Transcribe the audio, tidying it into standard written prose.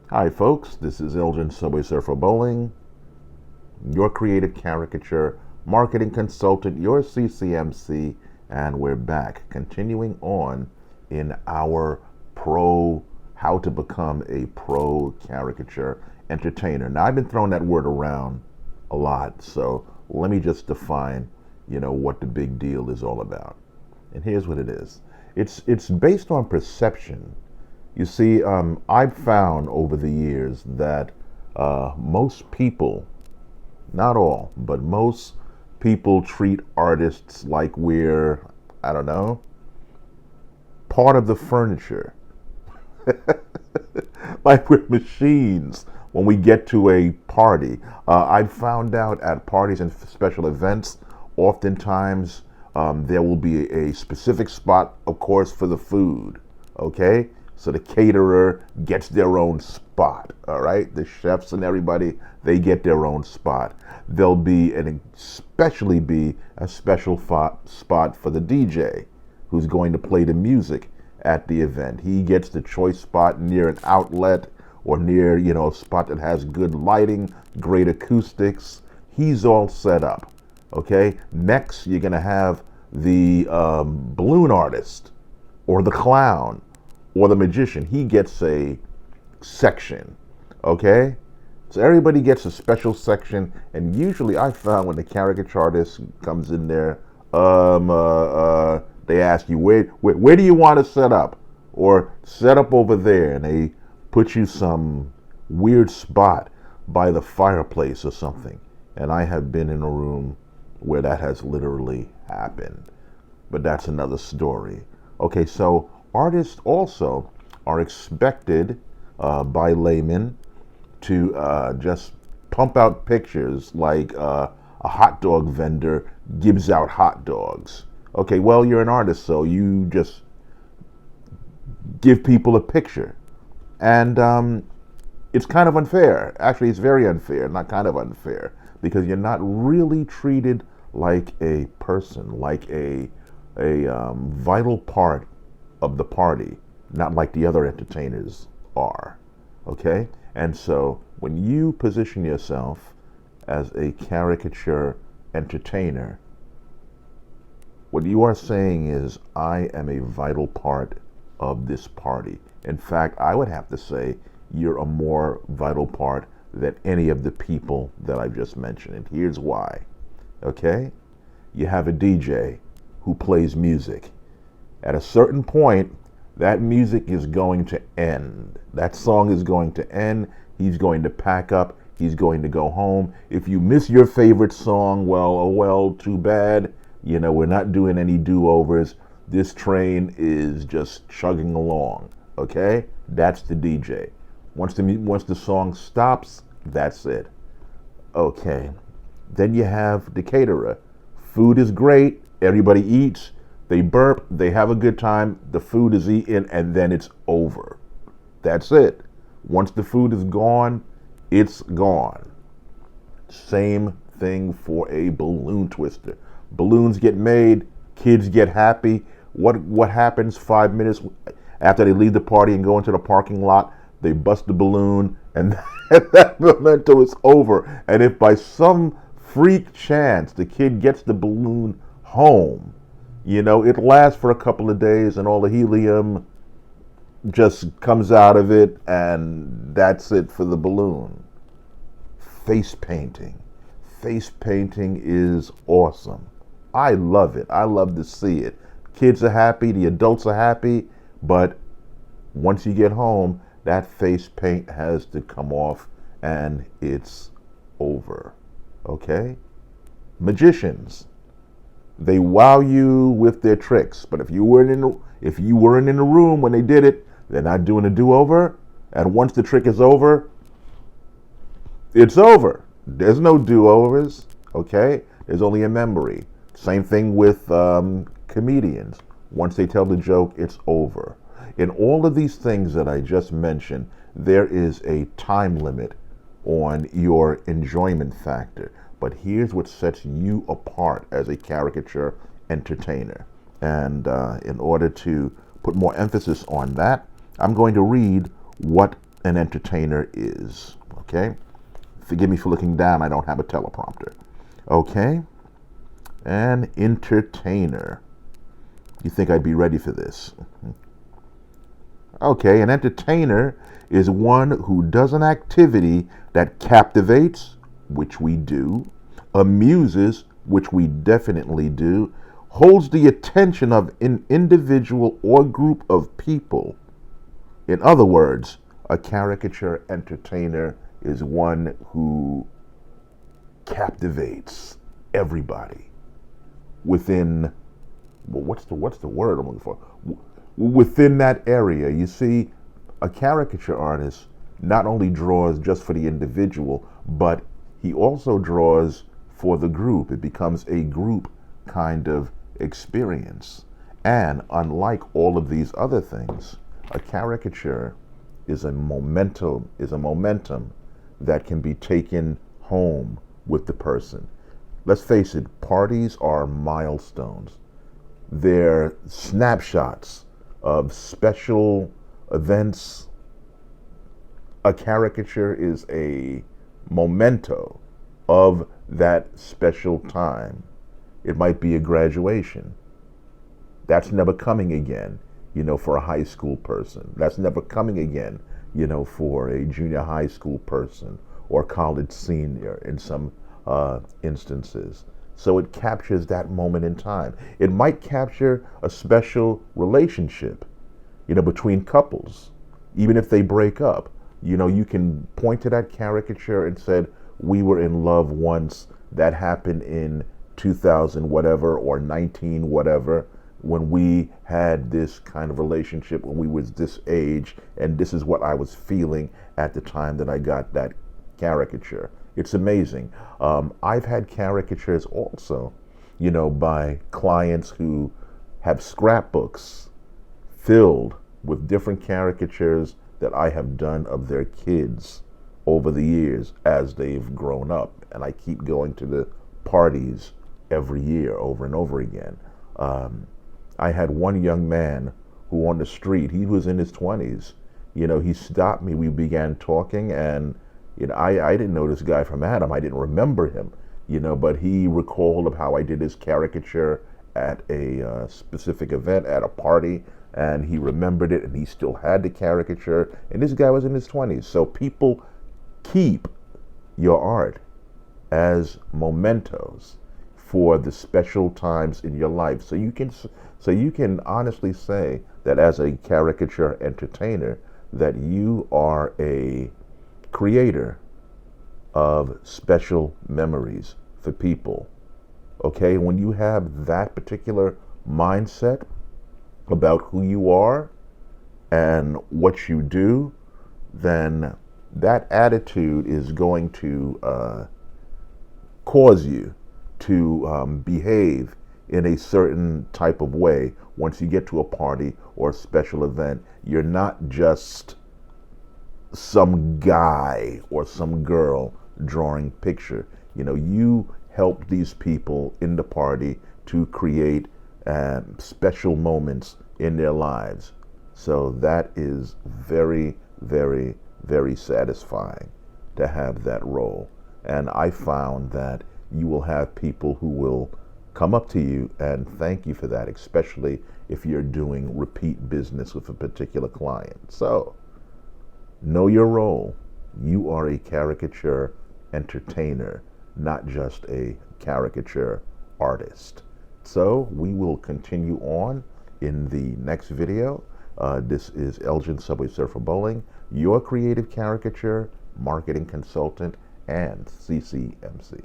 Hi folks, this is Elgin, subwaysurfer Bolling, your creative caricature marketing consultant, your CCMC, and we're back continuing on in our how to become a pro caricature entertainer. Now I've been throwing that word around a lot, so let me just define, what the big deal is all about. And here's what it is. It's based on perception. You see, I've found over the years that most people, not all, but most people treat artists like we're, I don't know, part of the furniture. Like we're machines when we get to a party. I've found out at parties and special events, oftentimes there will be a specific spot, of course, for the food. Okay? So the caterer gets their own spot, all right? The chefs and everybody, they get their own spot. There'll be, and especially be, a special spot for the DJ who's going to play the music at the event. He gets the choice spot near an outlet or near, a spot that has good lighting, great acoustics. He's all set up, okay? Next, you're gonna have the balloon artist or the clown or the magician. He gets a section, okay? So everybody gets a special section, and usually I found when the caricature artist comes in there, they ask you, where do you want to set up? Or set up over there, and they put you some weird spot by the fireplace or something. And I have been in a room where that has literally happened. But that's another story. Okay, so artists also are expected by laymen to just pump out pictures like a hot dog vendor gives out hot dogs. Okay, well, you're an artist, so you just give people a picture. And it's kind of unfair. Actually, it's very unfair, not kind of unfair, because you're not really treated like a person, like a vital part of the party, not like the other entertainers are. Okay? And so when you position yourself as a caricature entertainer, what you are saying is, I am a vital part of this party. In fact, I would have to say you're a more vital part than any of the people that I've just mentioned. And here's why. Okay? You have a DJ who plays music. At a certain point, that music is going to end. That song is going to end. He's going to pack up. He's going to go home. If you miss your favorite song, well, oh well, too bad. We're not doing any do-overs. This train is just chugging along, okay? That's the DJ. Once the song stops, that's it. Okay. Then you have the caterer. Food is great. Everybody eats. They burp. They have a good time. The food is eaten, and then it's over. That's it. Once the food is gone, it's gone. Same thing for a balloon twister. Balloons get made. Kids get happy. What happens 5 minutes after they leave the party and go into the parking lot? They bust the balloon, and that memento is over. And if by some freak chance the kid gets the balloon home, it lasts for a couple of days, and all the helium just comes out of it, and that's it for the balloon. Face painting. Face painting is awesome. I love it. I love to see it. Kids are happy, the adults are happy, but once you get home, that face paint has to come off and it's over. Okay? Magicians. They wow you with their tricks, but if you weren't in the room when they did it, they're not doing a do-over, and once the trick is over, it's over. There's no do-overs, okay? There's only a memory. Same thing with comedians. Once they tell the joke, it's over. In all of these things that I just mentioned, there is a time limit on your enjoyment factor. But here's what sets you apart as a caricature entertainer. And in order to put more emphasis on that, I'm going to read what an entertainer is. Okay? Forgive me for looking down. I don't have a teleprompter. Okay? An entertainer. You think I'd be ready for this? Okay, an entertainer is one who does an activity that captivates, which we do, amuses, which we definitely do, holds the attention of an individual or group of people. In other words, a caricature entertainer is one who captivates everybody within, well, what's the word I'm looking for? Within that area. You see, a caricature artist not only draws just for the individual, but he also draws for the group. It becomes a group kind of experience. And unlike all of these other things, a caricature is a momentum that can be taken home with the person. Let's face it, parties are milestones. They're snapshots of special events. A caricature is a memento of that special time. It might be a graduation. That's never coming again, for a high school person. That's never coming again, for a junior high school person or college senior in some instances. So it captures that moment in time. It might capture a special relationship, between couples. Even if they break up, you can point to that caricature and said, we were in love once. That happened in 2000 whatever or 19 whatever, when we had this kind of relationship when we was this age, and this is what I was feeling at the time that I got that caricature. It's amazing. I've had caricatures also, by clients who have scrapbooks filled with different caricatures that I have done of their kids over the years as they've grown up. And I keep going to the parties every year over and over again. I had one young man who on the street, he was in his 20s, he stopped me, we began talking, and I didn't know this guy from Adam. I didn't remember him, but he recalled of how I did his caricature at a specific event at a party, and he remembered it, and he still had the caricature, and this guy was in his 20s. So people keep your art as mementos for the special times in your life. So you can honestly say that as a caricature entertainer, that you are a creator of special memories for people. Okay, when you have that particular mindset about who you are and what you do, then that attitude is going to cause you to behave in a certain type of way. Once you get to a party or a special event, you're not just some guy or some girl drawing picture. You help these people in the party to create special moments in their lives. So that is very, very, very satisfying to have that role. And I found that you will have people who will come up to you and thank you for that, especially if you're doing repeat business with a particular client. So know your role. You are a caricature entertainer, not just a caricature artist. So we will continue on in the next video. This is Elgin, Subwaysurfer Bolling, your creative caricature marketing consultant and CCMC.